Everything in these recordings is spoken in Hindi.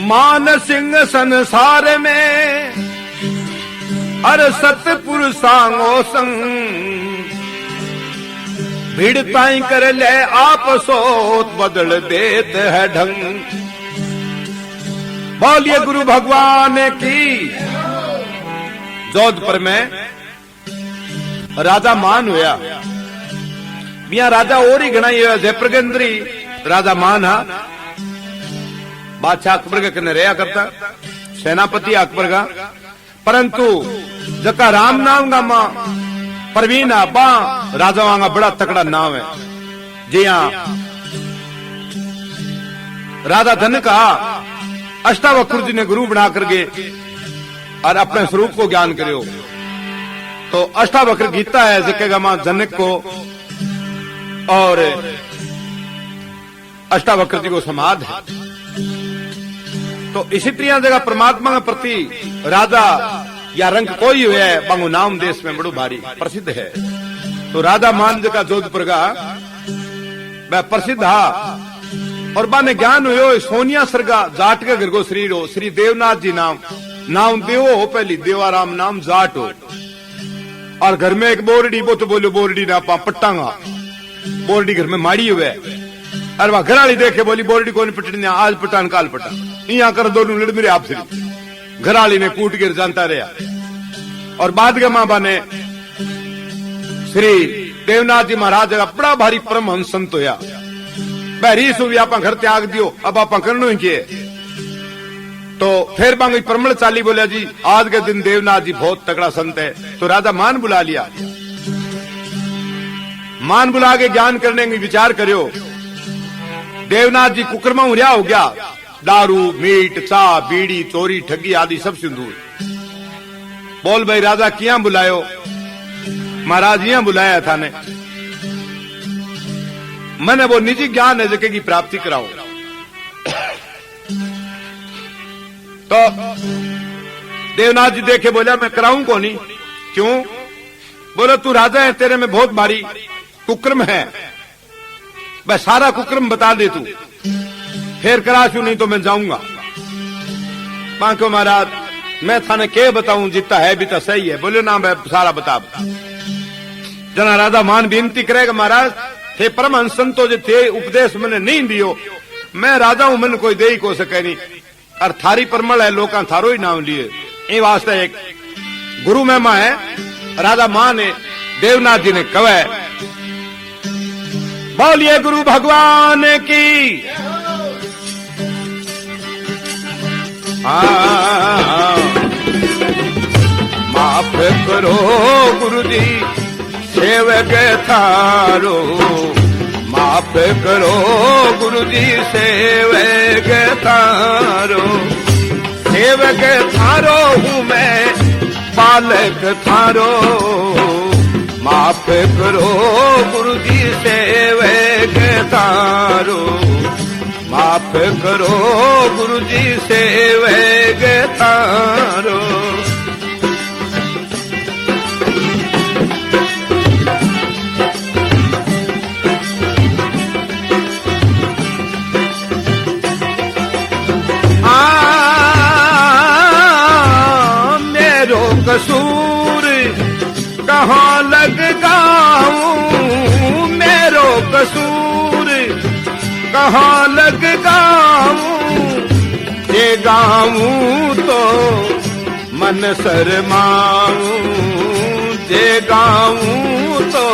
मान सिंह संसार में अर सतपुर सांगो संग भिड़ताई कर ले आप सोत बदल देत है ढंग। बोलिए गुरु भगवान की। जोधपुर में राजा मान हुआ, मियां राजा और ही गणाई हुआ जयपुर के अंदर ही राजा मान हा बादशाह अकबर के कने रहा करता, सेनापति अकबर का। परंतु जका राम नाम का मां परवीन बा राजावां का बड़ा तकड़ा नाम है। जी हाँ, राजा धन का अष्टावक्र जी ने गुरु बना करके और अपने स्वरूप को ज्ञान करो। तो अष्टावक्र गीता है जिकेगा मां जनक को और अष्टावक्र जी को समाध है। तो इसी तरह जगह परमात्मा के प्रति राजा या रंग कोई हुआ है बांगो नाम देश में बड़ो भारी प्रसिद्ध है। तो राजा मान जगह जोधपुर का वह प्रसिद्ध हा और बाने ज्ञान हुए सोनिया सरगा जाट के घर को शरीर हो, श्री देवनाथ जी नाम देवो हो, पहली देवाराम नाम जाट हो। और घर में एक बोरडी, वो तो बोलो बोरडी ना पा पट्टांगा, बोरडी घर में माड़ी हुए। अरे वह घर वाली देखे बोली बोरडी को नहीं पटनी, आज पटान काल पटा यहाँ कर दोनों लड़ मेरे आपसे। घर वाली ने कूट गिर जानता रहा। और बाद के मां बाने श्री देवनाथ जी महाराज का बड़ा भारी परमहंस संत होया। बहरी सुवी आप घर त्याग दियो, अब आप करनो ही किए। तो फिर बांग परमल चाली बोलिया जी आज के दिन देवनाथ जी बहुत तगड़ा संत है। तो राजा मान बुला लिया, मान बुला के ज्ञान करने की विचार करो। देवनाथ जी कुकरमा उरिया हो गया, दारू मीट चा बीड़ी चोरी ठगी आदि सब सिंदूर। बोल भाई राजा किया बुलायो? महाराज यहां बुलाया था ने, मैंने वो निजी ज्ञान है जगह की प्राप्ति कराओ। तो देवनाथ जी देखे बोला मैं कराऊं को नहीं। क्यों? बोले तू राजा है, तेरे में बहुत भारी कुक्रम है, मैं सारा कुक्रम बता दे तू फिर कराशू, नहीं तो मैं जाऊंगा। बांको महाराज मैं थाने के बताऊं, जितना है भी तो सही है। बोले ना मैं सारा बता। जना राजा मान बेनती करेगा महाराज थे परमहंस संतो जो थे उपदेश मैंने नहीं दियो, मैं राजा हूं, मैंने कोई दे ही को सके नहीं। और थारी परमल है, लोग थारो ही नाम लिए। इन वास्ते एक गुरु महिमा है। राजा मान ने देवनाथ जी ने कहा, बोलिए गुरु भगवान की। माफ करो गुरु जी सेवक थारो, माफ करो गुरु जी सेवक थारो। सेवक थारो हूँ मैं बालक थारो, माफ करो गुरु जी सेवक थारो, माफ करो गुरु जी सेवक थारो। मेरो कसूर कहाँ लग गाऊं, मेरो कसूर कहाँ लग गाऊं। ये गाऊं तो मन शर्माऊं, ये गाऊं तो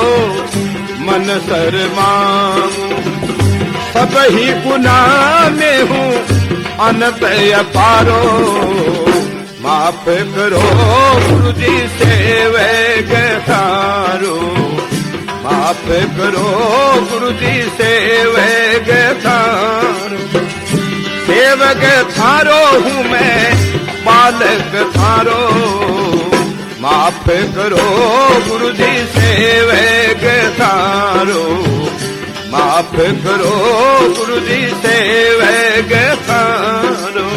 मन शर्माऊं। सब ही गुनाह में हूँ अनंत अपारो, माफ करो गुरु जी सेवक थारो, माफ करो गुरु जी सेवक थारो। सेवक थारो हूँ मैं बालक थारो, माफ करो गुरु जी सेवक थारो, माफ करो गुरु जी सेवक थारो।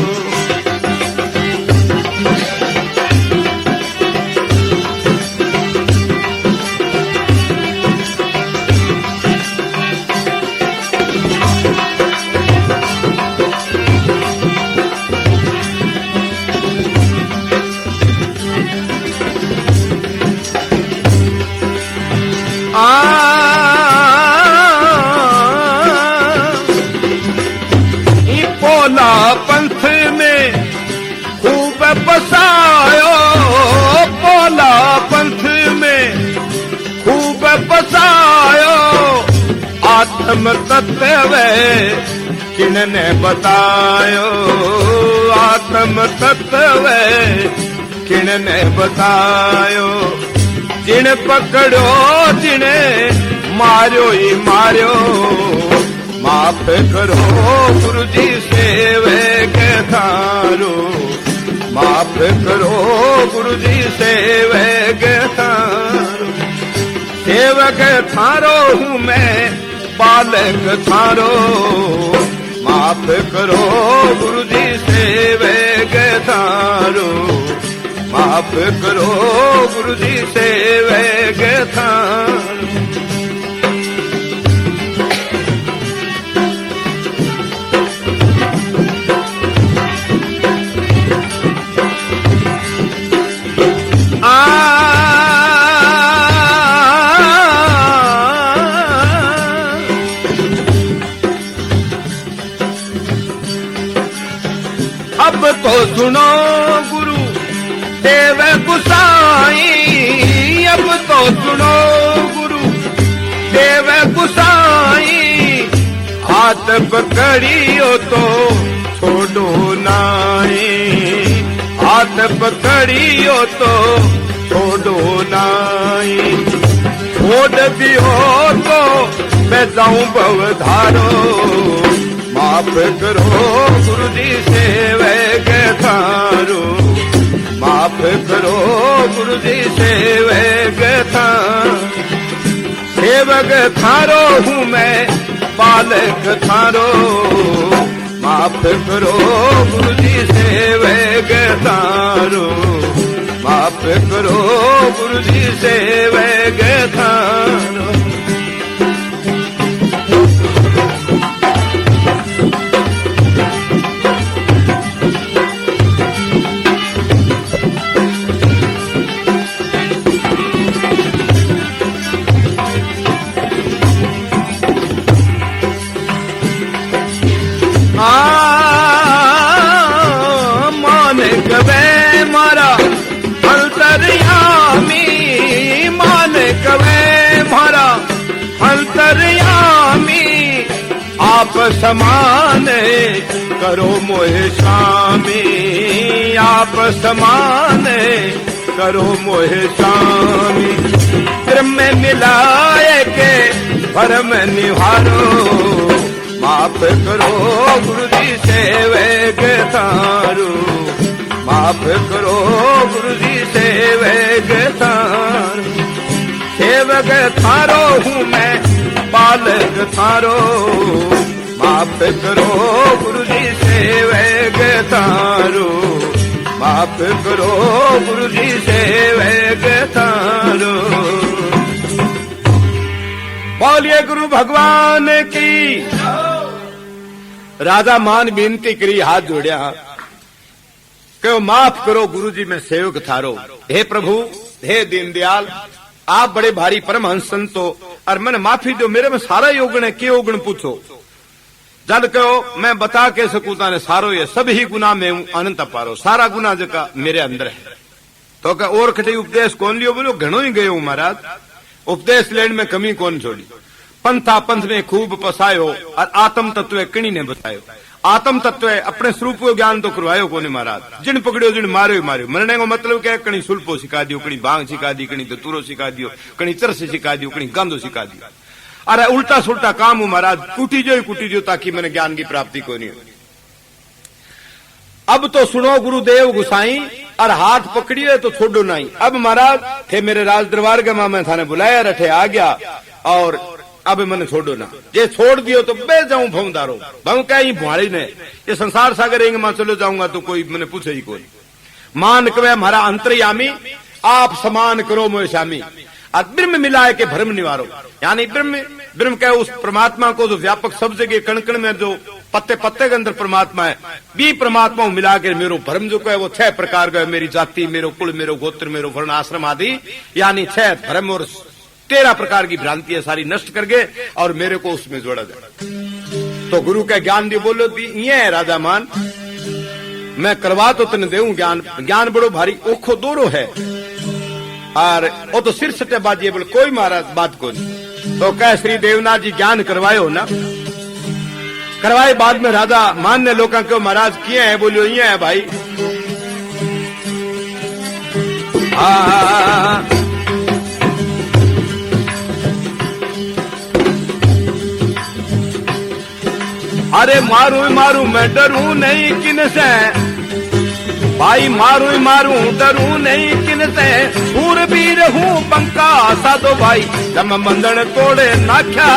पंथ में खूब बसायो, पोला पंथ में खूब बसायो, आत्म तत्व किनने बतायो, आत्म तत्व किनने बतायो। जिन पकड़ो जिने मारो ही मारो, माफ करो गुरु जी सेवे के थारो, माफ करो गुरु जी सेवे के थारो। सेवक थारो हूँ मैं बालक थारो, माफ करो गुरु जी सेवे के थारो, माफ करो गुरु जी सेवे के थारो। अब तो सुनो गुरु देव गुसाई, अब तो सुनो गुरु देव गुसाई, हाथ पकड़ियो तो छोड़ो नाई, हाथ पकड़ियो तो छोड़ो नाई। छोड़ दियो तो मैं जाऊं भवधारो, माफ करो गुरु जी सेवे के थारो, माफ करो गुरु जी सेवे के थारो। सेवक थारो हूँ मैं बालक थारो, माफ करो गुरु जी सेवे के थारो, माफ करो गुरु जी सेवे के थारो। मानिक वे मारा अंतर्यामी, मानिक वे मारा अंतर्यामी, आप समान करो मोहे स्वामी, आप समान करो मोहे स्वामी। ब्रह्म में मिलाए के भरम निहारो, माफ करो गुरु जी सेवे के थारो, माफ करो गुरु जी सेवे के थारो। सेवक थारो हूँ मैं बालक थारो, माफ करो गुरु जी सेवे के थारो, माफ करो गुरु जी सेवे के थारो। बोलिए गुरु भगवान की। राजा मान बेनती करी, हाथ जोड़िया, कहो माफ करो गुरु जी मैं सेवक थारो। हे प्रभु, हे दीनदयाल, आप बड़े भारी परमहंस संतो और मैंने माफी दो, मेरे में सारा योगण है, के योगण पूछो। जद कहो मैं बता के सकूं ताने सारो ये सब ही गुना में हूं अनंत पारो, सारा गुना जका मेरे अंदर है। तो क्या और कटे उपदेश कौन लियो? बोलो घणो ही गयो महाराज, उपदेश लेने में कमी कौन छोड़ी। पंथा पंथ में खूब पसायो और आत्म तत्व कणी ने बतायो। आत्म तत्व अपने स्वरूप को ज्ञान तो करवायो कोने महाराज, जिन पकड़ियो जिन मारियो मारियो। मरने को मतलब क्या? कणी सुल्पो सिखा दियो, कणी भांग सिखा दी, कणी दतूरो सिखा दियो, कणी चरस सिखा दियो, कणी गांधो सिखा दियो। अरे उल्टा सुल्टा काम हो महाराज, कुटी जो ताकि मैंने ज्ञान की प्राप्ति को नहीं हो। अब तो सुनो गुरुदेव गुसाई, और हाथ पकड़िए तो छोड़ो नहीं। अब महाराज थे मेरे राज दरबार के मां मैं थाने बुलाया, रठे आ गया, और अब मैंने छोड़ो ना। ये छोड़ दियो तो बे जाऊं भवदारो, भव क्या ही भुआड़ी ने ये संसार सागर रेंग मां चलो जाऊंगा तो कोई मैंने पूछे ही कोई। मान कवे हमारा अंतर्यामी, आप समान करो मोह श्यामी। और ब्रह्म मिलाए के भ्रम निवारो, यानी ब्रह्म क्या उस परमात्मा को जो व्यापक सब जगह कण कण में जो पत्ते पत्ते के अंदर परमात्मा है, भी परमात्मा मिला के मेरो भ्रम जो है वो 6 प्रकार का है। मेरी जाति, मेरो कुल, मेरो गोत्र, मेरो वर्ण आश्रम आदि, यानी 6 भ्रम और 13 प्रकार की भ्रांति है, सारी नष्ट करके और मेरे को उसमें जोड़ा जाए। तो गुरु का ज्ञान दी बोलो दी ये है राजा मान, मैं करवा तो तने देऊं ज्ञान, ज्ञान बड़ो भारी ओखो दोरो है और वो तो सिर सटे बाजी बोले कोई महाराज बात को नहीं। तो कह श्री देवनाथ जी ज्ञान करवायो ना, करवाए बाद में राजा मान ने लोगों को महाराज किए है, बोलियो ये है भाई। अरे मारू मारू मैं डरू नहीं किन से भाई, मारू मारू डरू नहीं किन से, सूरबीर हूँ पंका साधो भाई, जम मंदन तोड़े नाख्या।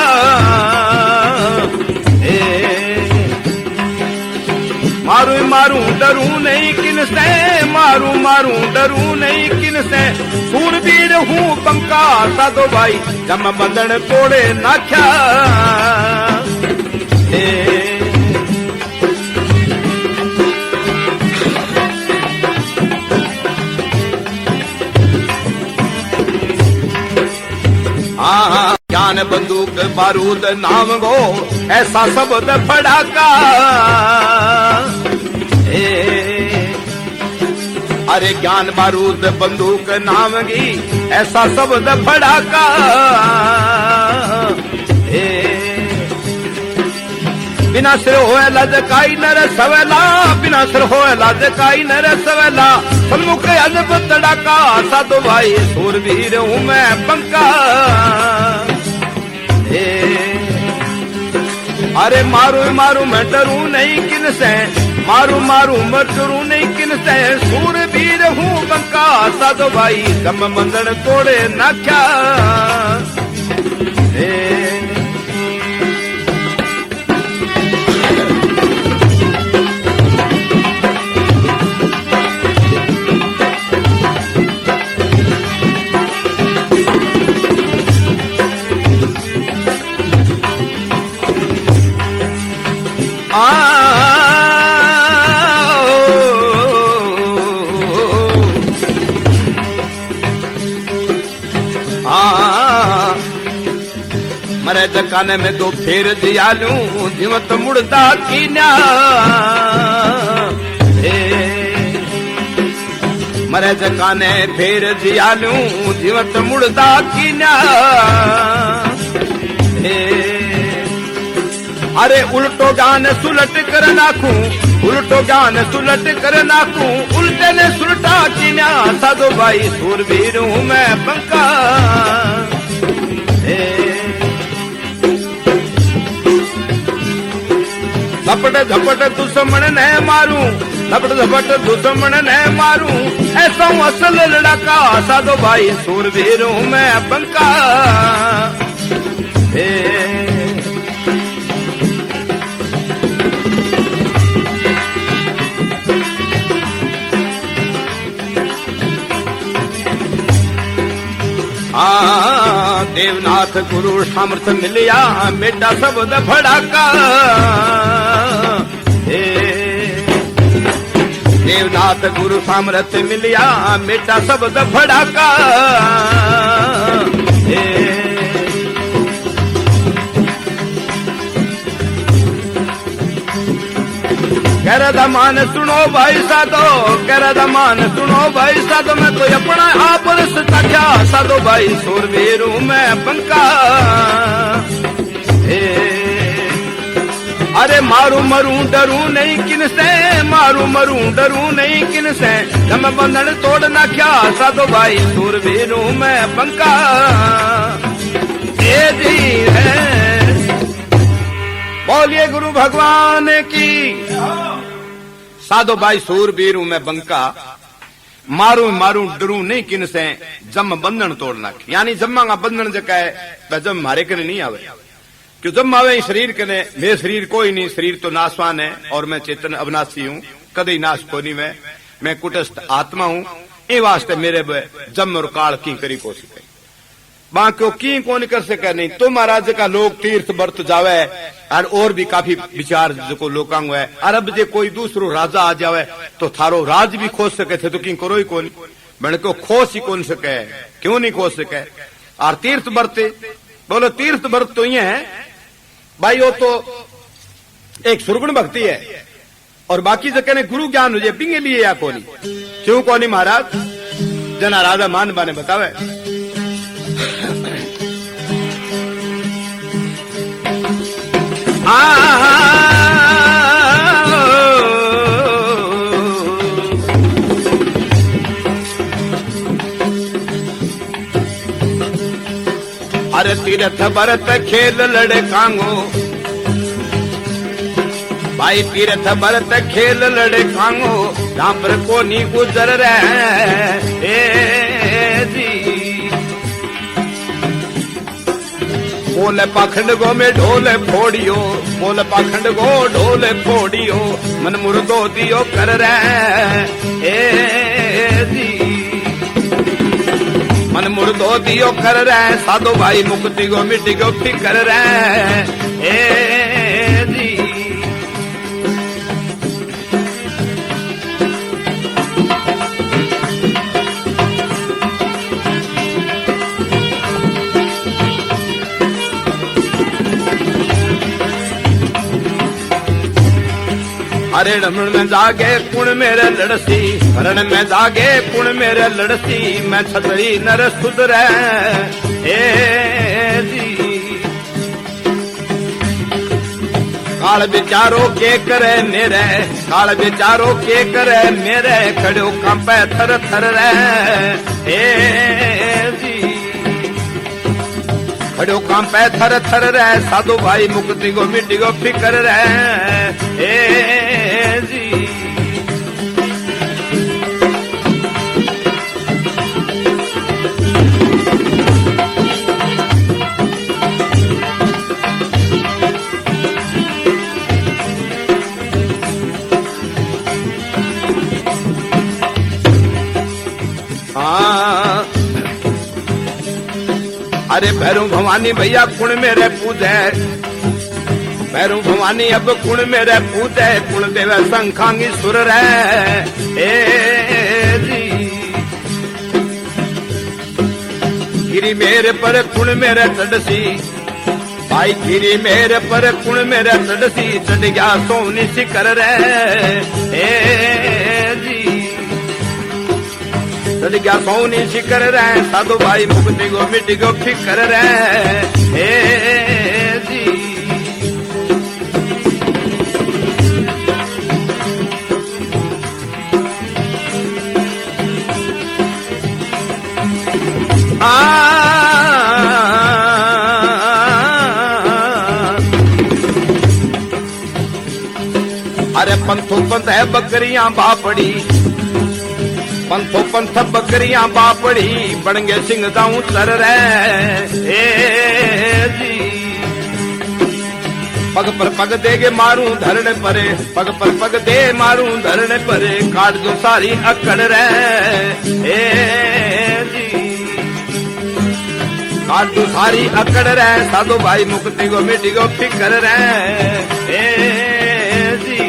मारू मारू डरू नहीं किन से, मारू मारू डरू नहीं किन से, सूरबीर हूँ पंका साधो भाई, जम मंदन तोड़े नाख्या। ज्ञान बंदूक बारूद नाम गो ऐसा शब्द फड़ाका। अरे ज्ञान बारूद बंदूक नाम की ऐसा शब्द फड़ाका। बिना सिर होए लजकाई नर सवेला, बिना सिर होए लजकाई नर सवेला, सन्मुख अजब तड़ाका साधो भाई, सूरवीर हूँ मैं पंका। अरे मारू मारू मैं डरू नहीं किन से, मारू मारू मैं डरू नहीं किन से, सूरवीर हूँ पंका साधो भाई, दम मंदन तोड़े नाख्या। मरे जकाने में दो फेर दियालू, जीवत मुड़ता की न्या। मरे जकाने फेर दियालू, जीवत मुड़ता की न्या। अरे उल्टो ज्ञान सुलट कर नाखू, उल्टो ज्ञान सुलट कर नाखू, उल्टे ने सुलटा की न्या साधो भाई, सूरवीर हूँ मैं पंका। झपट झपट दुश्मन ने मारू, झपट झपट दुश्मन ने मारू, ऐसा असल लड़का साधो भाई, सूरवीर हूँ मैं पंका। देवनाथ गुरु सामर्थ मिलिया, मेटा शब्द भड़ाका। देवनाथ गुरु सामर्थ मिलिया, मेटा शब्द भड़ाका। कह रहा मान सुनो भाई साधो, कह रहा मान सुनो भाई साधो, मैं तो अपना आप रस्ता साधो भाई, सूरवीर हूँ मैं पंका। अरे मारू मरू डरू नहीं किन से, मारू मरू डरू नहीं किन से, जम बंधन तोड़ ना क्या साधो भाई, सूरवीर हूँ मैं पंका। ये जी है बोलिए गुरु भगवान की। साधो भाई सूरवीर हूं मैं बंका, मारू मारू डरू नहीं किन से, जम बंधन तोड़ना। यानी जम्मा का बंधन जका है जम मारे कने नहीं आवे, क्यों जम आवे शरीर कने। मेरे शरीर कोई नहीं, शरीर तो नाशवान है और मैं चेतन अविनाशी हूँ, कदे नाश को नहीं। मैं कुटस्थ आत्मा हूँ, ए वास्ते मेरे जम और काल की करी को सके, बाकी की कौन कर सके नहीं। तो महाराज का लोग तीर्थ बरत जावे और भी काफी विचार जो लोकांग है। अरब जे कोई दूसरो राजा आ जावे तो थारो राज भी खोज सके थे, तो की करो ही कौन, बन को खोज ही कौन सके, क्यों नहीं खोज सके। और तीर्थ बरते बोलो, तीर्थ बरत तो ये है भाई, वो तो एक सुरगुण भक्ति है। और बाकी जो कहने गुरु ज्ञान हो जाए पिंगे लिए या कोनी क्यों कोनी महाराज जना राजा मानबा ने बतावे अरे तीर्थ भरत खेल लड़े कांगो भाई तीर्थ भरत खेल लड़े कांगो जहां पर कोनी गुजर रहे जी बोले पाखंड गो में ढोले फोड़ियो बोले पाखंड गो ढोले फोड़ियो मन मुर्दो दियो कर रहे जी मन मुर्दो दियो कर रहे साधो भाई मुक्ति गो मिट्टी गो फिकर रहे जी अरे रमण में जागे पुण मेरे लड़सी रण में जागे पुण मेरे लड़सी मैं छतरी नर सुधर जी काल बिचारो के करे मेरे काल बिचारो के करे मेरे खड़ो कंपे थर थर रे जी खड़ो कंपे थर थर रे साधु भाई मुक्ति गो मिट्टी गो फिकर रे जी अरे भैरू भवानी भैया कुण मेरे पूजे भैरू भवानी अब कुण मेरे पूजे कुण देवे संखांगी सुर रे जी गिरी मेरे पर कुण मेरे चढ़सी भाई गिरी मेरे पर कुण मेरे चढ़सी चढ़ गया सोनी शिकर रे जी चढ़ गया सोनी शिकर रे साधु भाई मुक्ति गो मिट्टी गो फिकर रे जी अरे पंथो पंथ है बकरियां बापड़ी पंथो पंथ बकरियां बापड़ी बणगे सिंह दाऊ चर रे जी पग पर पग देगे मारू धरने परे पग पर पग दे मारू धरने परे काट जो सारी अकड़ रे जी काट जो सारी अकड़ रे साधु भाई मुक्ति गो मिट्टी गो फिकर रे जी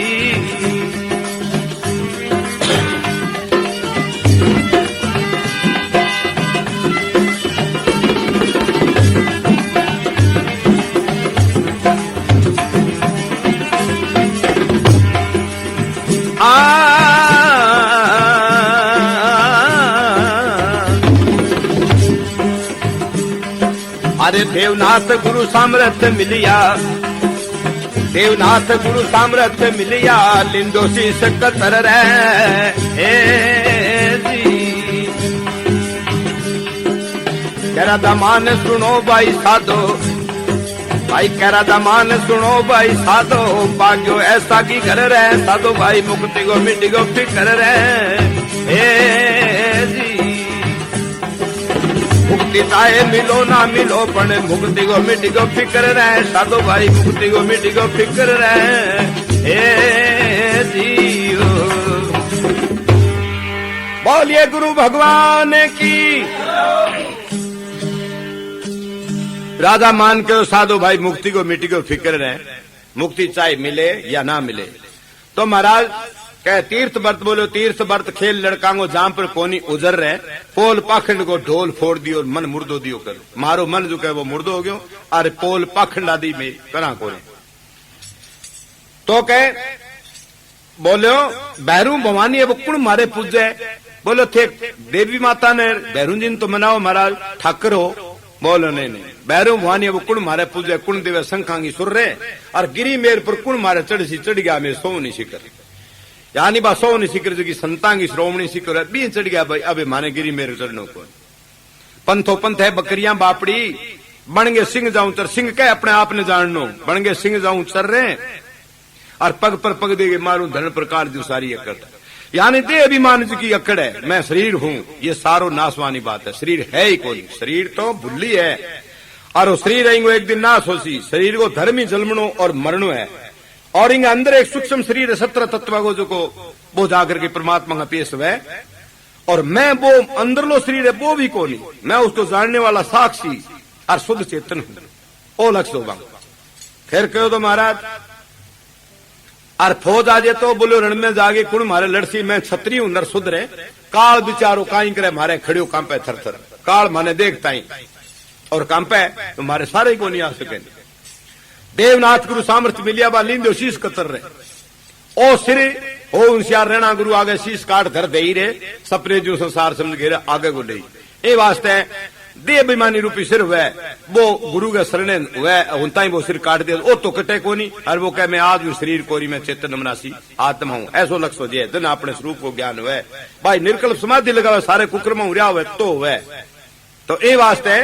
अरे देवनाथ गुरु सामर्थ्य मिलिया देवनाथ गुरु सामर्थ्य मिलिया लिंदो शीश कतर रे जी करा दमान सुनो भाई साधो भाई करा दमान सुनो भाई साधो भाग्यो ऐसा की कर रे साधो भाई मुक्ति गो मिट्टी गो फिकर रे जी मुक्ति चाहे मिलो ना मिलो पण मुक्ति गो मिट्टी गो फिकर रे साधो भाई मुक्ति गो मिट्टी गो फिकर रे जियो बोलिए गुरु भगवान की राजा मान के साधु भाई मुक्ति को मिट्टी को फिक्र रहे मुक्ति चाहे मिले या ना मिले तो महाराज कह तीर्थ व्रत बोलो तीर्थ व्रत खेल लड़कांगो जहां पर कोनी उजर रहे पोल पाखंड को ढोल फोड़ दियो और मन मुर्दो दियो कर मारो मन जो कहे वो मुर्दो हो गयो अरे पोल पाखंड आदि में करा कोने तो कह बोलो बैरू भवानी अब कुण मारे पूजे, बोलो थे देवी माता ने बैरू जी तो मनाओ महाराज ठाकर हो, बोलो नहीं नहीं बैरू भवानी अब कुण मारे पूजे, कुण देवे शंखांगी सुर रहे और गिरी मेर पर कुण मारे चढ़ी चढ़ गया मेरे सोनी शिखर, यानी बा सोनी शिखर जो की संतांगी श्रोमणी शिखर भी चढ़ गया भाई, अबे माने गिरी मेरे चढ़ने को पंथो पंथ है बकरियां बापड़ी बन गए सिंह जाऊं चर, सिंह कह अपने आप ने जाननो बन गए सिंह जाऊं चर रहे और पग पर पग देगे मारू धन प्रकार जो सारी अकड़, यानी दे अभिमान की अकड़ है, मैं शरीर हूं, ये सारो नाशवानी बात है, शरीर है ही कोई, शरीर तो भुल्ली है और वो शरीर एक दिन नाश होसी, शरीर को धर्मी जन्मनो और मरणो है और इंगे अंदर एक सूक्ष्म शरीर है 17 तत्व को जो को वो जाकर के परमात्मा का पेश है और मैं वो अंदरलो शरीर है वो भी कोनी, मैं उसको जानने वाला साक्षी और शुद्ध चेतन हूं, ओ लक्ष्य होगा। फिर कहो तो महाराज और फौज आ जाए तो बोलो रण में जागे कुण मारे लड़सी, मैं छत्री हूं नर सुधरे, काल बिचारो काई करे मारे खड़ियो कांपे थर थर, काल माने देखता ही और कांपे तो मारे सारे को नहीं आ सके, देवनाथ गुरु सामर्थ्य मिलिया बा लींदो शीश कतर रहे, ओ सिर हो होशियार रहना गुरु आगे शीश काट धर दे ही रे, सपने जो संसार समझ गए आगे को ले, ए वास्ते दे अभिमानी रूपी सिर हुआ वो गुरु के शरण हुआ उनता ही वो सिर काट दे, वो तो कटे को नहीं और वो कह मैं आज भी शरीर कोरी में चेतन मनासी आत्मा हूं, ऐसो लक्ष्य हो जाए दिन अपने स्वरूप को ज्ञान हुआ भाई, निर्कल्प समाधि लगा सारे कुकर्म हुआ हुआ तो हुआ, तो ए वास्ते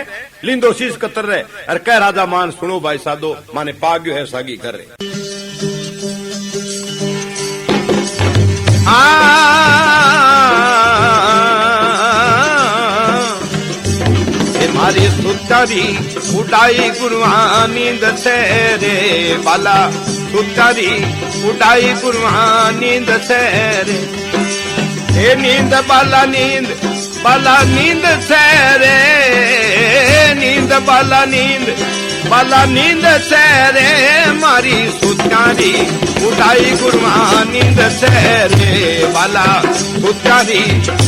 लिंदो शीश कतर रहे और कह राजा मान सुनो भाई साधो माने पाग्यो है सागी घर रहे मारी सुतारी उड़ाई गुरुआ नींद से रे बाला, सुतारी उड़ाई गुरुआ नींद से रे, हे नींद बाला नींद से रे, नींद बाला नींद से रे, मारी सुतारी उड़ाई गुरुआ नींद से रे बाला, सुतारी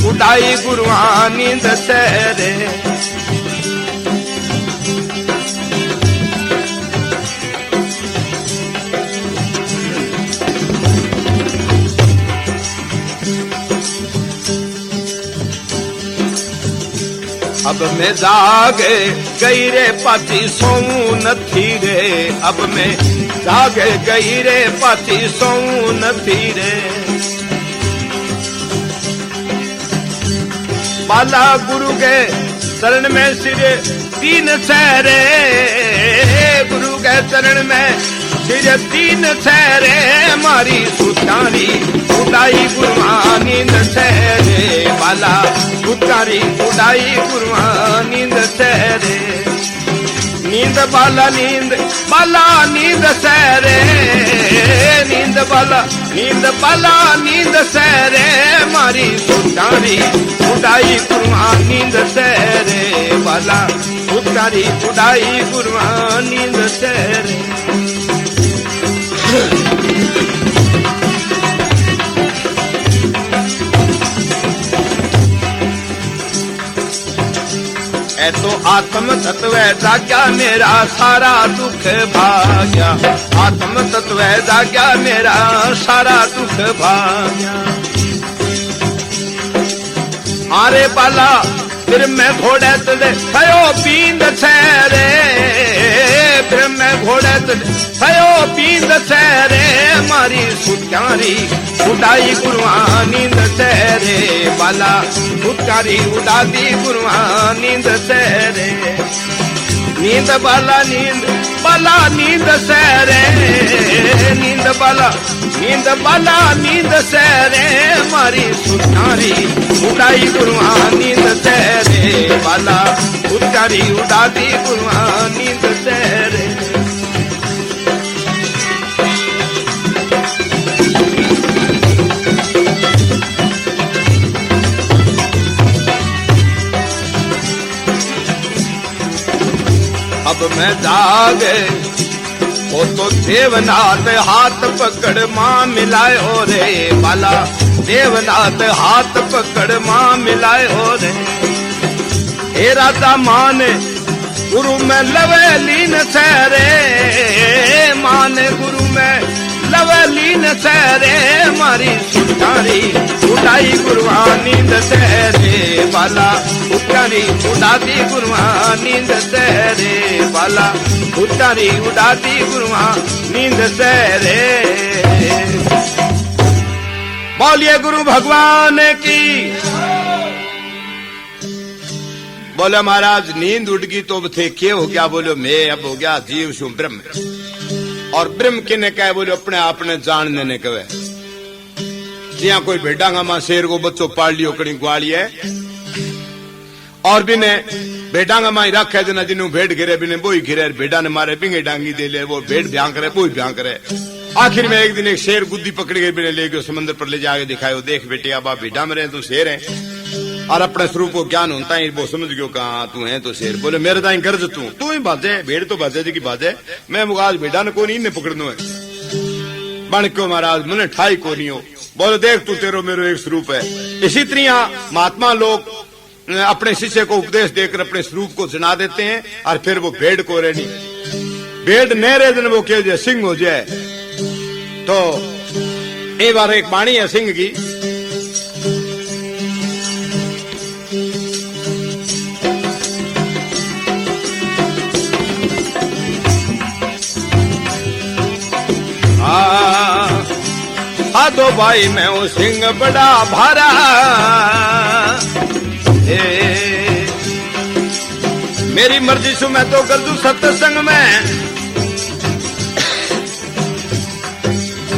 उड़ाई गुरुआ नींद से रे, अब मैं जागे गई रे पाती सोऊं नथी रे, अब मैं जागे गई रे पाती सोऊं नथी रे, बाला गुरु के चरण में सिर तीन सहरे, गुरु के चरण में सिर तीन सहरे, मारी सुतारी उड़ाई गुरुआ नींद से रे बाला, सुतारी उड़ाई गुरुआ नींद से रे, नींद बाला नींद से रे, नींद बाला नींद से रे, मारी सुतारी उड़ाई गुरुआ नींद से रे बाला, सुतारी उड़ाई गुरुआ नींद से रे। तो आत्म तत्व जाग्या मेरा सारा दुख भाग्या, आत्म तत्व जाग्या मेरा सारा दुख भाग्या, आरे बाला फिर मैं घोड़े तुझे थयो पींद रे, फिर मैं घोड़े तुझे थयो पींद रे, मारी सुत्यारी उड़ाई गुरुआ नींद से रे बाला, सुत्यारी उड़ादी गुरुआ नींद से रे, नींद बाला नींद से रे, नींद बाला नींद से रे, मारी सुत्यारी उड़ाई गुरुआ नींद से रे बाला, सुत्यारी उड़ादी गुरुआ नींद से रे। अब मैं जागे वो तो देवनाथ हाथ पकड़ मां मिलाए हो रे बाला, देवनाथ हाथ पकड़ मां मिलाए हो रे, हे राजा मान गुरु में लवे लीन से रे, मान गुरु में लवलीन सहरे मारी सुठारी उड़ाई गुरुआ नींद सहरे बाला उठारी उड़ाती गुरुआ नींद सहरे बाला उठारी उड़ाती गुरुआ नींद सहरे। बोलिए गुरु भगवान की। बोले महाराज नींद उड़ गई तो थे क्या हो गया? बोलो मैं अब हो गया जीव शू ब्रह्म। और ब्रह्म किने कहे? बोले अपने आप ने जानने ने कहे। जिया कोई भेडांगा मां शेर को बच्चों पाल लियो कड़ी ग्वाली है और बिने भेडांगा मां रखे जना जिन्हों भेड़ गिरे बिने बोई गिरे भेडा ने मारे बिंगे डांगी दे ले वो भेड़ ब्यां करे बोई ब्यां करे। आखिर में एक दिन एक शेर गुद्दी पकड़ के बिने ले गयो समंदर पर ले जाके दिखायो देख बेटे अब आप भेडा में रहे तू शेर है और अपने स्वरूप को ज्ञान होता है वो समझ गयो कहा तू है तो शेर। बोले मेरे दाई गर्ज तू ही बाजे भेड़ तो बाजे जी की बाजे मैं मुगाज भेडा ने को नहीं पकड़नो है बन क्यों महाराज मुने ठाई को नहीं हो। बोले देख तू तेरो मेरो एक स्वरूप है। इसी तरह महात्मा लोग अपने शिष्य को उपदेश देकर अपने स्वरूप को सुना देते हैं और फिर वो भेड़ को रहनी भेड़ नेरे दिन वो कह जाए सिंह हो जाए। तो एक बार एक वाणी है सिंह की। दो भाई मैं हूँ सिंह बड़ा भारा मेरी मर्जी सु मैं तो कर दूं सत्संग में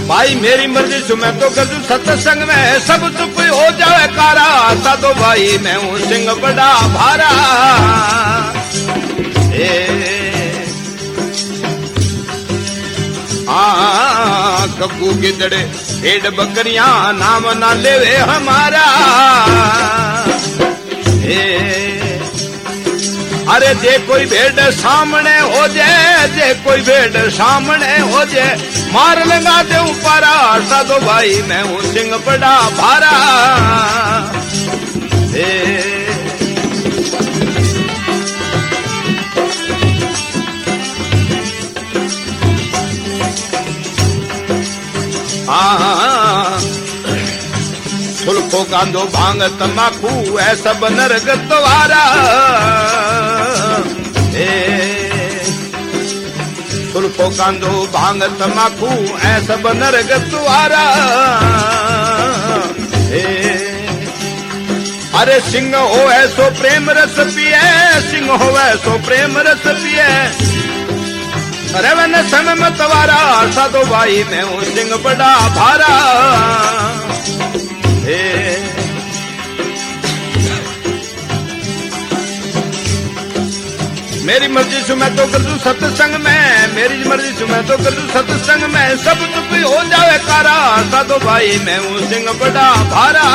भाई मेरी मर्जी सु मैं तो कर दूं सत्संग में सब चुप हो जाए कारा साधो भाई मैं हूँ सिंह बड़ा भारा। गग्गू गिदड़े भेड़ बकरियां नाम ना लेवे हमारा। अरे जे कोई भेड़ सामने हो जाए जे कोई भेड़ सामने हो जाए मार लगा दे ऊपरा साधो भाई मैं हूँ सिंह बड़ा भारा। सुल्फो गांधो भांग तम्बाकू है सब नरक द्वारा। सुल्फो गांधो भांग तम्बाकू है सब नरक द्वारा। अरे सिंह हो ऐसो प्रेम रस पिए सिंह हो ऐसो प्रेम रस पिए अरे मैंने समय मतवारा साधो भाई मैं हूँ सिंह बड़ा भारा। मेरी मर्जी से मैं तो कर दूं सत्संग में मेरी मर्जी से मैं तो कर दूं सत्संग में सब चुप हो जाए कारा साधो भाई मैं हूँ सिंह बड़ा भारा।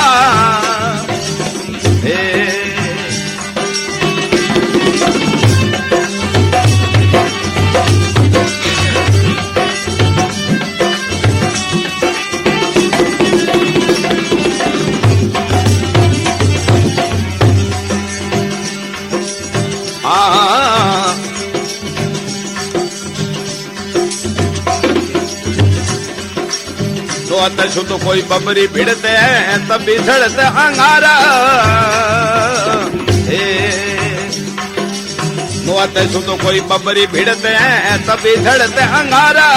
तो कोई बबरी भिड़ते हैं तभी झड़ते अंगारा। तो कोई बबरी भिड़ते हैं तभी झड़ते अंगारा।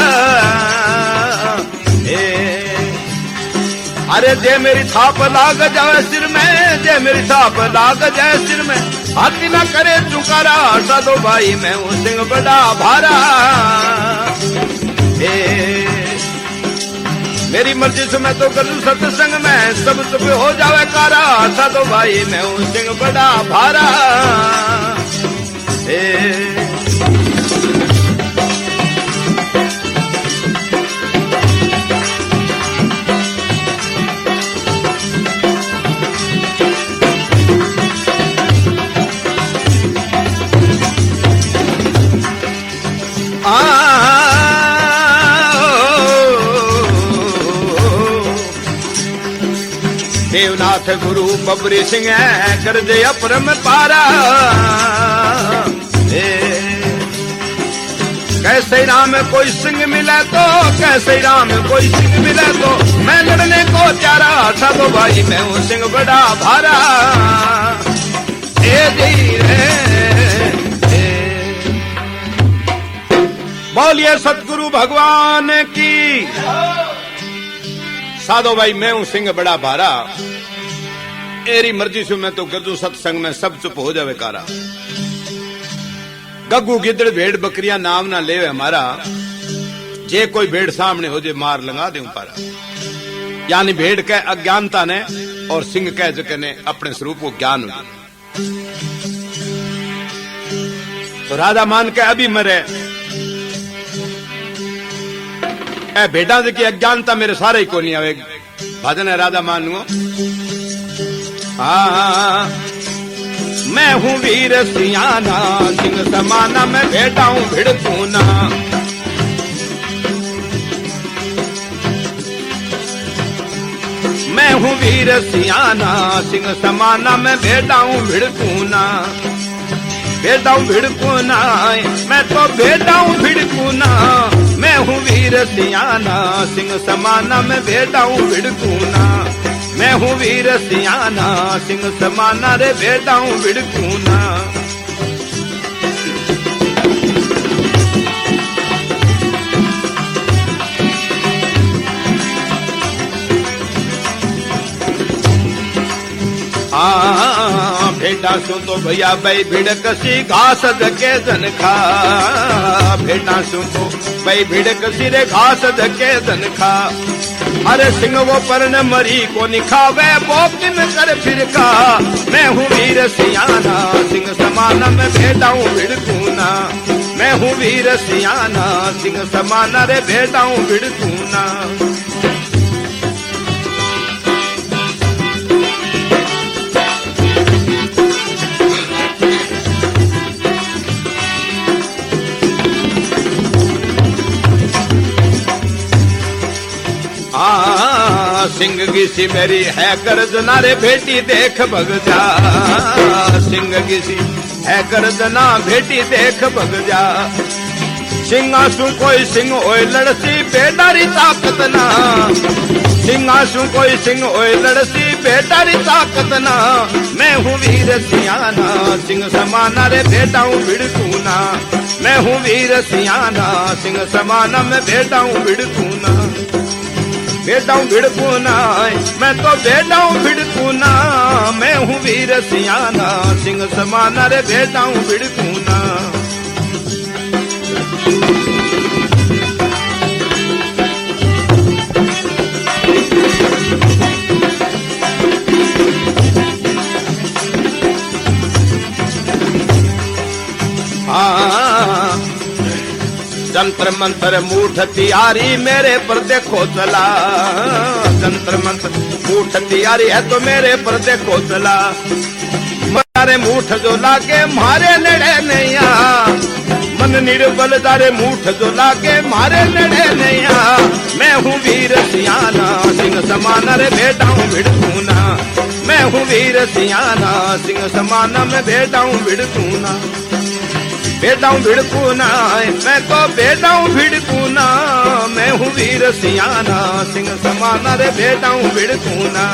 अरे जे मेरी थाप लाग जाए सिर में जे मेरी थाप लाग जाए सिर में हाथी ना करे चुकारा साधो भाई मैं हूँ सिंह बड़ा भारा। मेरी मर्जी से मैं तो कर लूं सत्संग में सब चुप हो जावे कारा साधो भाई मैं हूँ सिंह बड़ा भारा। देवनाथ गुरु बबरी सिंह कर दे अपरम पारा। कैसे राम कोई सिंह मिले तो, कैसे राम कोई सिंह मिले तो, मैं लड़ने को त्यारा था तो भाई मैं हूँ सिंह बड़ा भारा। ए धीरे बोलिए सतगुरु भगवान की। साधो भाई मैं हूं सिंह बड़ा भारा, एरी मर्जी से मैं तो गजू सत्संग में सब चुप हो जावे कारा। गग्गू गिदड़ भेड़ बकरियां नाम ना ले हमारा, जे कोई भेड़ सामने हो जे मार लगा दे पारा। यानी भेड़ कह अज्ञानता ने और सिंह कह जके ने अपने स्वरूप को ज्ञान हो। तो राजा मान के अभी मरे ए भेड़ा की अज्ञानता मेरे सारे ही को नहीं आवे। भजन है राधा मानू। हाँ मैं हूँ वीर सियाना, सिंह समाना मैं भेड़ा हूँ भिड़कूना। मैं हूँ वीर सियाना, सिंह समाना मैं भेड़ा हूँ भिड़कूना। भेड़ा हूँ भिड़कूना, मैं तो भेड़ा हूँ भिड़कूना। मैं हूँ वीर सियाना, सिंह समाना मैं भेड़ा हूँ भिड़कूना। मैं हूँ वीर सियाना, सिंह समाना रे भेड़ा हूँ भिड़कूना। भेड़ा सु तो भैया भाई भिड़कसी घास धके धन खा। भेड़ा सु तो भाई भिड़कसी रे घास धके धन खा। अरे सिंह वो पर न मरी को निखावे वो किन कर फिर का। मैं हूँ वीर सियाना, सिंह समाना मैं भेड़ा हूँ भिड़कूना। मैं हूँ वीर सियाना, सिंह समाना रे भेड़ा हूँ भिड़कूना। सिंह किसी मेरी है गर्जना रे बेटी देख भग जा। सिंह किसी है गर्जना बेटी देख भग जा। सिंहासु कोई सिंह ओए लड़सी बेडारी ताकत ना। सिंहासु कोई सिंह ओए लड़सी बेडारी ताकत ना। मैं हूँ वीर सियाना, सिंह समाना रे भेड़ा हूँ भिड़कूना। मैं हूँ वीर सियाना, सिंह समाना मैं भेड़ा हूँ भिड़कूना। भेड़ा हूँ भिड़कूना, मैं तो भेड़ा हूँ भिड़कूना। मैं हूँ वीर सियाना, सिंह समाना रे भेड़ा हूँ भिड़कूना। जंतर मंत्र मूठ तियारी मेरे पर देखो चला। जंतर मंत्र मूठ तियारी है तो मेरे पर देखो चला। मारे मूठ जो लागे मारे नेड़े नहीं आ। मन निर्बल दारे मूठ जो लागे मारे नेड़े नहीं आ। मैं हूँ वीर सियाना, सिंह समाना रे भेड़ा हूँ भिड़कूना। मैं हूँ वीर सियाना, सिंह समाना मैं भेड़ा हूँ भिड़कूना। भेड़ा हूँ भिड़कूना, मैं तो भेड़ा हूँ भिड़कूना। मैं हूँ वीर सियाना, सिंह समाना रे भेड़ा हूँ भिड़कूना।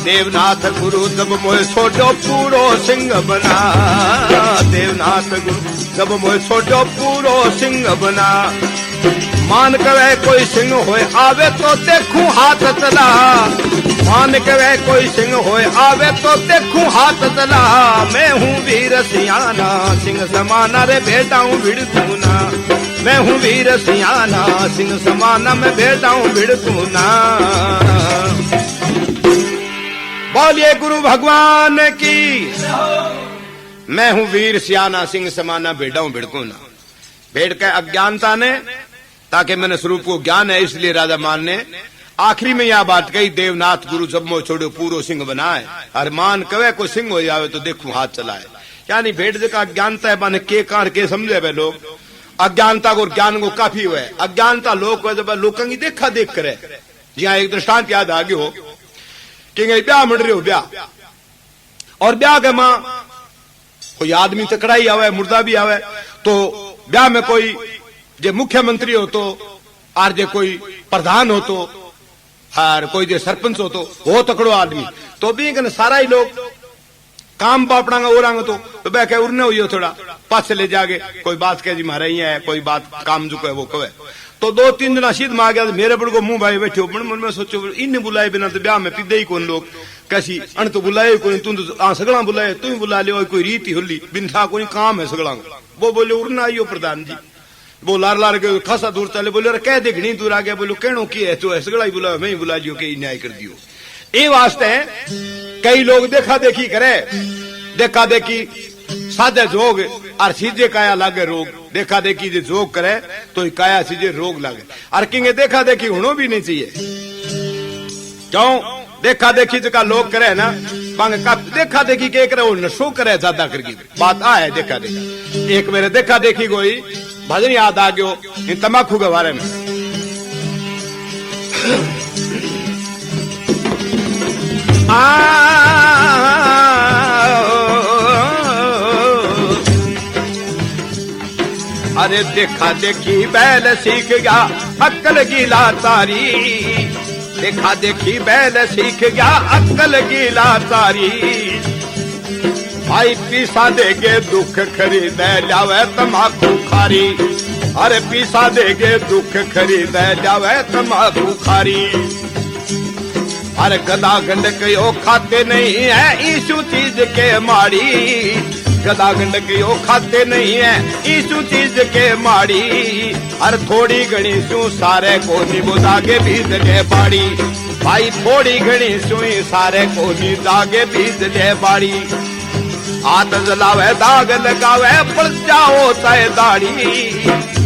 देवनाथ गुरु जब मोह छोटो पूरो सिंह बना। देवनाथ गुरु जब मोह छोटो पूरो सिंह बना। मान कवे कोई सिंह होए आवे तो देखूं हाथ चला। मान कवे कोई सिंह होए आवे तो देखूं हाथ चला। मैं हूँ वीर सियाना, सिंह समाना रे भेड़ा हूँ भिड़कूना। मैं हूँ वीर सियाना, सिंह समाना मैं भेड़ा हूँ भिड़कूना। बोलिए गुरु भगवान की। मैं हूँ वीर सियाना, सिंह समाना भेड़ा हूँ भिड़कूना। भेड़ के अज्ञानता ने ताकि मैंने स्वरूप को ज्ञान है, इसलिए राजा मान ने आखिरी में यह बात कही, देवनाथ गुरु जब मोह छोड़ो पूरो सिंह बनाए। हर मान कवे को सिंह हो जावे तो देखूं हाथ चलाए। यानी भेड़ का अज्ञानता है माने के कार के समझे वे लोग। अज्ञानता को ज्ञान को काफी हुआ है। अज्ञानता लोग जब लोगों की देखा देख करे। जी हाँ, एक दृष्टांत याद आ गयो। कि ब्याह मंड रहे हो ब्याह, और ब्याह के मां कोई आदमी तकड़ा ही आवे, मुर्दा भी आवे, तो ब्याह में कोई जे मुख्यमंत्री हो तो, और जे कोई प्रधान हो तो, और कोई जे सरपंच हो तो वो तकड़ो आदमी, तो भी सारा ही लोग काम बापड़ांगा ओरांगा तो बह के उड़ने हुई हो थोड़ा पास ले जागे, कोई बात कह जी मारा ही है, कोई बात काम जो है वो कहे, तो 2-3 दिन शीध में आ गया, मेरे बड़ को मुंह भाई बैठे मन मन में सोचो इन बुलाए बिना तो ब्याह में पीदे ही कौन लोग, कैसी अण तो बुलाए कोई, तुम तो सगड़ा बुलाए, तुम बुला लियो, कोई रीति हुल्ली बिना कोई काम है सगड़ा। वो बोले उड़ना आइयो प्रधान जी, वो लार लार के खासा दूर चले, बोले कह दे घनी दूर आ गया, बोलो कहनो की है तो सगड़ा ही बुला, मैं ही बुला लियो के न्याय कर दियो। ये वास्ते कई लोग देखा देखी करे, देखा देखी सादे जोग और सीधे काया लागे रोग, देखा देखी जो जोग करे तो काया सीधे रोग लागे, और किंगे देखा देखी होना भी नहीं चाहिए। क्यों देखा देखी जगह लोग करे ना, देखा देखी के करे वो नशो करे ज्यादा करके, बात आ है देखा देखा। एक मेरे देखा देखी कोई भजन याद आ गयो इन तंबाकू के बारे में। अरे देखा देखी बैल सीख गया अक्ल गीला तारी, देखा देखी बैल सीख गया अक्ल गीला तारी, भाई पीसा देगे दुख खरीद जावे तम्बाकू खारी, अरे पीसा देगे दुख खरीद जावे तम्बाकू खारी। अरे गदा गंडक यो खाते नहीं है ईशु चीज के माड़ी, गदा गंडक यो खाते नहीं है ईशु चीज के माड़ी, अरे थोड़ी घनी सू सारे को निबुदागे बीज ले बाड़ी, भाई थोड़ी घनी सुई सारे को निबुदागे बीज ले बाड़ी। हाथ जलावे दाग लगावे पड़ जाओ तय दाढ़ी,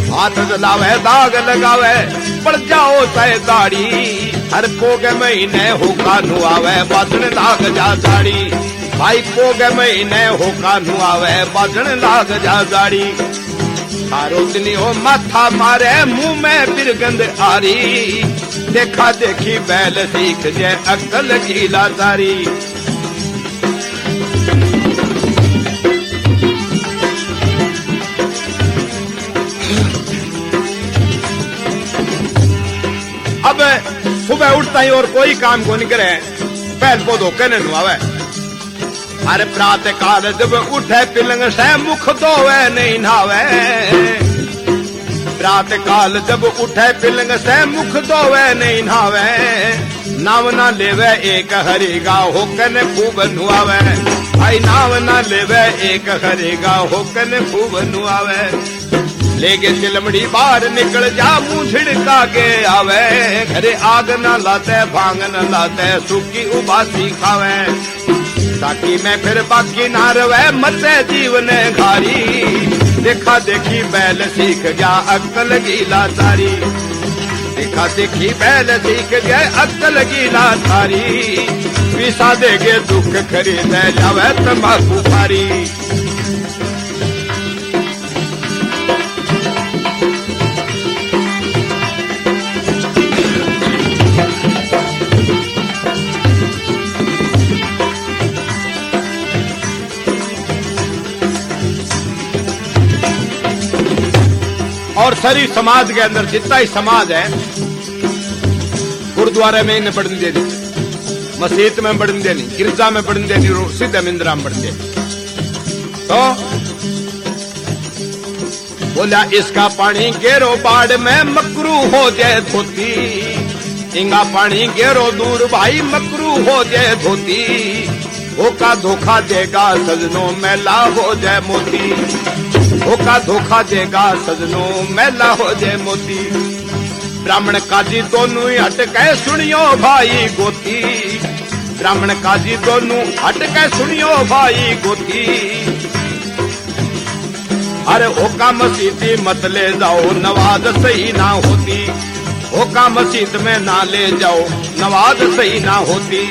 हाथ जलावे दाग लगावे पड़ जाओ तय दाढ़ी, हर पोगे महीने होका नुआवे बाजन लाग जा दाढ़ी, भाई पोगे महीने होका नुआवे बाजन लाग जा दाढ़ी। सारो दिन हो माथा मारे मुंह में बिरगंद आरी, देखा देखी बैल सीख जे अक्ल गीला तारी। अब सुबह उठता ही और कोई काम को नहीं करे, पहल को धोखे न नुआवे, अरे प्रातः काल जब उठे पिलंग से मुख धोवे नहीं नहावे, प्रातः काल जब उठे पिलंग से मुख धोवे नहीं नहावे, नाव ना लेवे एक हरिगा होकन खूब नुआवे, भाई नाव ना लेवे एक हरिगा होकन खूब नुआवे। लेके चिलमड़ी बाहर निकल जा मुंह छिड़का के आवे, घरे आग न लाते भांग न लाते सूखी उबासी खावे, ताकि मैं फिर बाकी ना रवे मते जीवन घारी, देखा देखी बैल सीख गया अक्ल गीला तारी, देखा देखी बैल सीख गया अक्ल गीला तारी, पीसा देगे दुख खरीद जावे तंबाकू खारी। और सारी समाज के अंदर जितना ही समाज है, गुरुद्वारे में इन्हें बढ़ने देनी, मस्जिद में बढ़ने देनी, गिरजा में बढ़ने देनी, सीधे मिंद्रा में बढ़ने देनी। तो बोला इसका पानी गेरो बाढ़ में मकरू हो जाए धोती, इंगा पानी गेरो दूर भाई मकरू हो जाए धोती, धोखा धोखा देगा सजनों मेला हो जाए मोती, धोखा धोखा देगा सजनों मेला हो जाए मोती। ब्राह्मण काजी दोनों ही हट के सुनियो भाई गोती, ब्राह्मण काजी दोनों हट के सुनियो भाई गोती, अरे होका मसीती मत ले जाओ नवाज सही ना होती, होका मस्जिद में ना ले जाओ नवाज सही ना होती,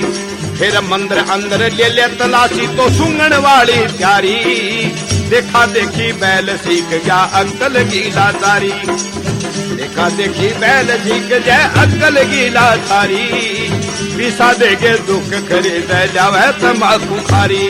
फिर मंदिर अंदर ले ले तलाशी तो सुंगण वाली प्यारी, देखा देखी बैल सीख गया अक्कल गीला तारी। देखा देखी बैल सीख जाए अक्कल गीला तारी। पीसा देगे दुख खरीद जावे तंबाकू खारी।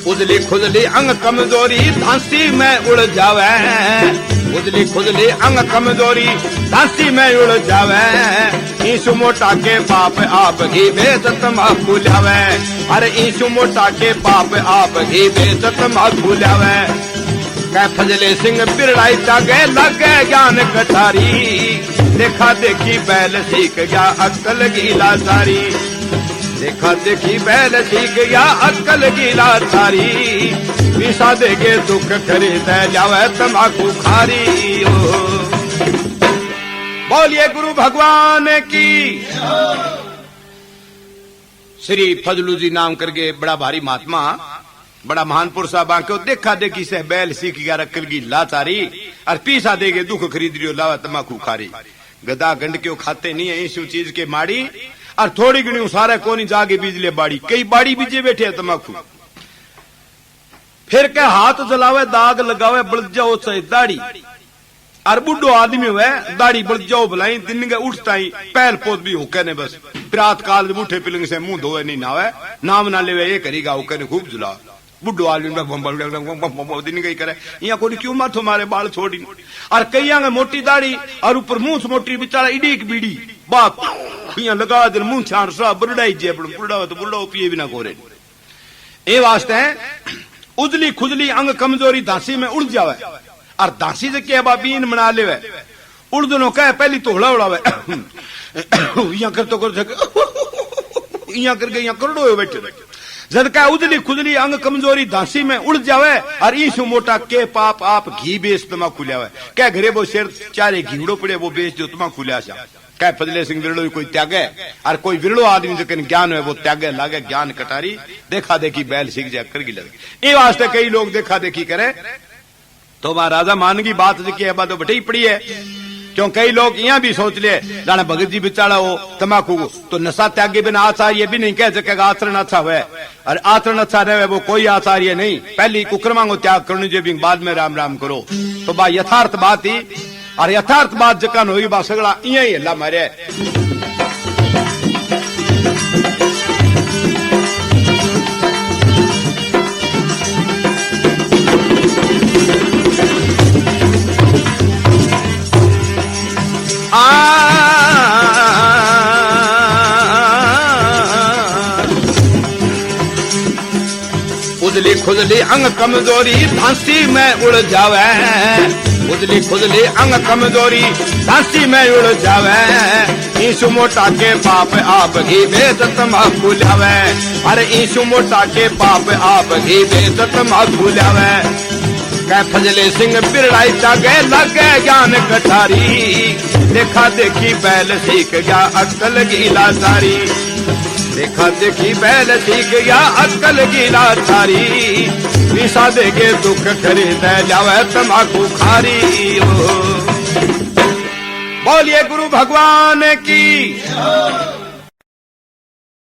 उजली खुजली अंग कमजोरी धांसी में उड़ जावे। उजली खुजली अंग कमजोरी धांसी में उड़ जावे। ईसु मोटा के बाप आप ही बेच तंबाकू लावे। अरे ईसु मोटा के बाप आप ही बेच तंबाकू लावे। कै फजले सिंह बिरड़ाई जागे लगे ज्ञान कटारी। देखा देखी बैल सीख गया अक्कल गीला तारी। देखा देखी बैल सीख गया अक्कल गीला तारी। पीसा देगे दुख खरीद जावे तंबाकू खारी। बोलिए गुरु भगवान की। श्री फजलू जी नाम करके बड़ा भारी महात्मा, बड़ा महान पुरुष बांको। देखा देखी से बैल सीख गया अक्कल गीला तारी। और पीसा देगे दुख खरीद रियो लावा तंबाकू खारी। गदा गंड क्यों खाते नहीं है इस चीज के माड़ी। और थोड़ी घनी सारे कोनी जागे बीजले बाड़ी। कई बाड़ी बीजे बैठे तंबाकू। फिर के हाथ जलावे दाग लगावे बल जाओ चाहे दाढ़ी। और बुढ़ो आदमी हुए दाढ़ी बल जाओ भलाई दिन के उठता ही पैर पोत भी होके ने बस। रात काल मुठे पिलंग से मुंह धोए नहीं नावे नाम ना लेवे ये करेगा होके ने खूब जुला। बुढ़ो आदमी दिन गई करे यहाँ कोई क्यों माथो मारे बाल छोड़ी। और कई मोटी दाढ़ी और ऊपर मुंह मोटी बेचारा इडी की बीड़ी बाप यहाँ लगा दे मुंह छाड़ सा बुढ़ाई जे बुढ़ा तो बुढ़ा पिए भी ना कोरे। ए वास्ते उजली खुजली अंग कमजोरी दासी में उड़ जावे। और दासी से क्या बीन बना लेवे। उड़ दोनों कहे पहली तोहड़ा उड़ावे। यहाँ कर तो कर यहाँ करके यहाँ करोड़ो बैठे। जद का उजली खुजली अंग कमजोरी दासी में उड़ जावे। और ईसु मोटा के पाप आप घी बेच तंबाकू लियावे। क्या घरे वो शेर चारे घीड़ो पड़े वो बेच जो तंबाकू लिया। क्या फजले सिंह विरलो कोई त्यागे। और कोई विरलो आदमी जो ज्ञान है वो त्यागे लागे ज्ञान कटारी। देखा देखी बैल सीख जाए कर लगे। ये वास्ते कई लोग देखा देखी करे तो वहां राजा मान की बात की बात तो बटी पड़ी है। क्यों कई लोग यहाँ भी सोच ले जाने भगत जी बेचारा हो तंबाकू तो नशा त्यागे बिना आचार्य भी नहीं कह सकेगा आचरण अच्छा हुए। और आचरण अच्छा रहे वो कोई आचार्य नहीं। पहली कुकर्मा को त्याग करने जो भी बाद में राम राम करो। तो बा यथार्थ बात ही। और यथार्थ बात जकान होगी बा सगड़ा इं ही हल्ला मारे। उजली खुजली अंग कमजोरी धांसी में उड़ जावे। उजली खुजली अंग कमजोरी धांसी में उड़ जावे। ईसु मोटा के बाप आप ही बेच तंबाकू लावे। अरे ईसु मोटा के बाप आप ही बेच तंबाकू लावे। कै फजले सिंह बिरड़ाई जागे लगे ज्ञान कटारी। देखा देखी बैल सीख गया अक्कल गीला तारी। देखा देखी बैल सीख गया अक्कल गीला तारी। पीसा देगे दुख खरीद जावे तंबाकू खारी। बोलिए गुरु भगवान की।